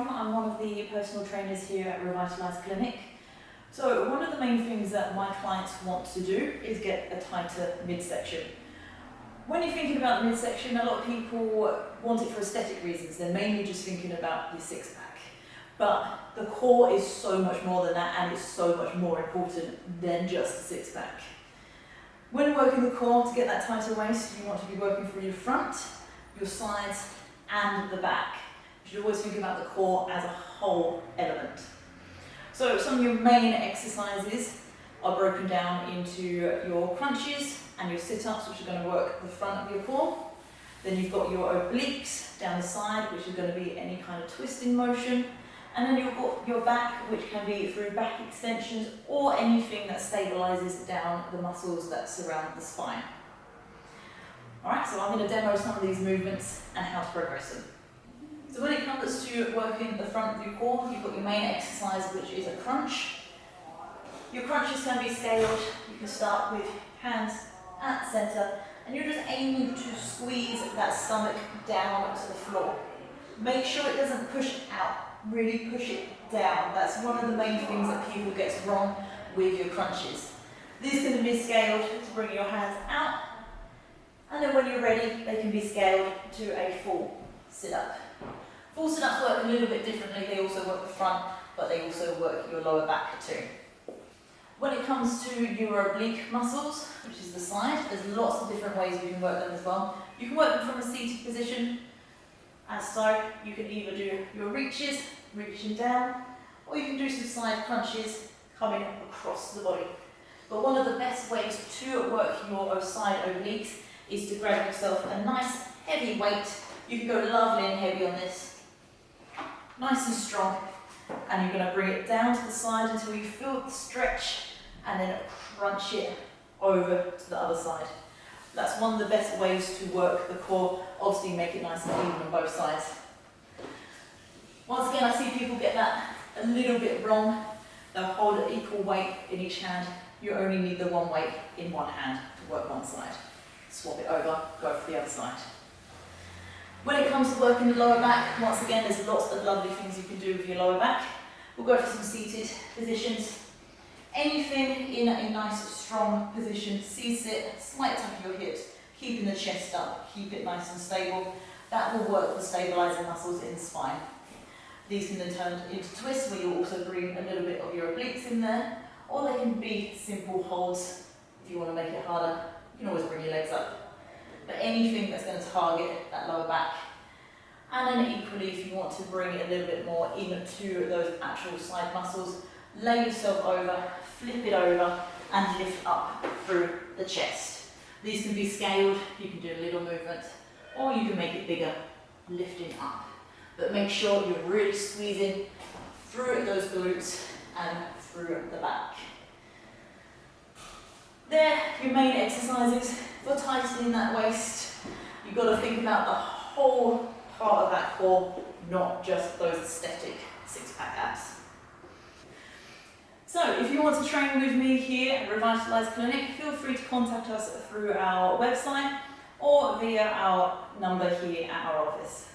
from. I'm one of the personal trainers here at Revitalize Clinic. So one of the main things that my clients want to do is get a tighter midsection. When you're thinking about the midsection, a lot of people want it for aesthetic reasons. They're mainly just thinking about your six-pack. But the core is so much more than that, and it's so much more important than just the six-pack. When working the core to get that tighter waist, you want to be working through your front, your sides, and the back. You should always think about the core as a whole element. So some of your main exercises are broken down into your crunches and your sit-ups, which are going to work the front of your core. Then you've got your obliques down the side, which is going to be any kind of twisting motion. And then you've got your back, which can be through back extensions or anything that stabilizes down the muscles that surround the spine. Alright, so I'm going to demo some of these movements and how to progress them. So when it comes to working the front of your core, you've got your main exercise, which is a crunch. Your crunches can be scaled. You can start with hands at center, and you're just aiming to squeeze that stomach down to the floor. Make sure it doesn't push out. Really push it down. That's one of the main things that people get wrong with your crunches. These can be scaled to bring your hands out, and then when you're ready, they can be scaled to a full sit-up. Full sit-ups work a little bit differently. They also work the front, but they also work your lower back too. When it comes to your oblique muscles, which is the side, there's lots of different ways you can work them as well. You can work them from a seated position, as so. You can either do your reaches, reaching down, or you can do some side crunches coming across the body. But one of the best ways to work your side obliques is to grab yourself a nice heavy weight. You can go lovely and heavy on this, nice and strong, and you're going to bring it down to the side until you feel the stretch, and then crunch it over to the other side. That's one of the best ways to work the core. Obviously make it nice and even on both sides. Once again, I see people get that a little bit wrong. They'll hold an equal weight in each hand. You only need the one weight in one hand to work one side. Swap it over, go for the other side. When it comes to working the lower back, once again, there's lots of lovely things you can do with your lower back. We'll go for some seated positions. Anything in a nice strong position, C-sit, slight tuck of your hips, keeping the chest up, keep it nice and stable. That will work the stabilizing muscles in the spine. These can then turn into twists where you'll also bring a little bit of your obliques in there, or they can be simple holds. If you want to make it harder, you can always bring your legs up. But anything that's going to target that lower back. And then equally, if you want to bring it a little bit more into those actual side muscles, lay yourself over, flip it over, and lift up through the chest. These can be scaled, you can do a little movement, or you can make it bigger, lifting up. But make sure you're really squeezing through those glutes and through the back. They're your main exercises for tightening that waist. You've got to think about the whole part of that core, not just those aesthetic six-pack abs. So if you want to train with me here at Revitalize Clinic, feel free to contact us through our website or via our number here at our office.